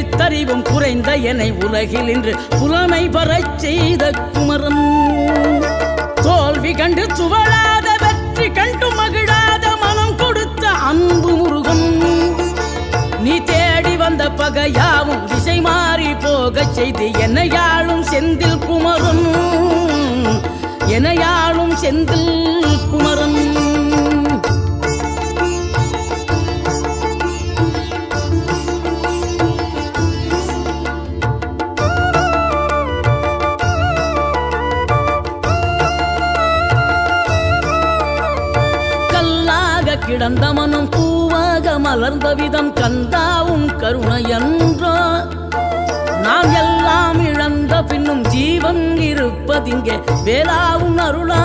எழுத்தறிவும் குறைந்த என்னை உலகில் இன்று புலமை பெறச் செய்த குமரன். தோல்வி கண்டு துவளாத வெற்றி கண்டு மகிழாத மனம் கொடுத்த அன்பு முருகன். நீ தேடி வந்த பகையாவும் திசை மாறி போகச் செய்து என்னையாளும் செந்தில் குமரன், என்னையாளும் செந்தில் குமரன். கிடந்த மனம் பூவாக மலர்ந்த விதம் கந்தாவும் கருணை என்றோ. நாம் எல்லாம் இழந்த பின்னும் ஜீவன் இருப்பதிங்கே வேளாவும் அருளா.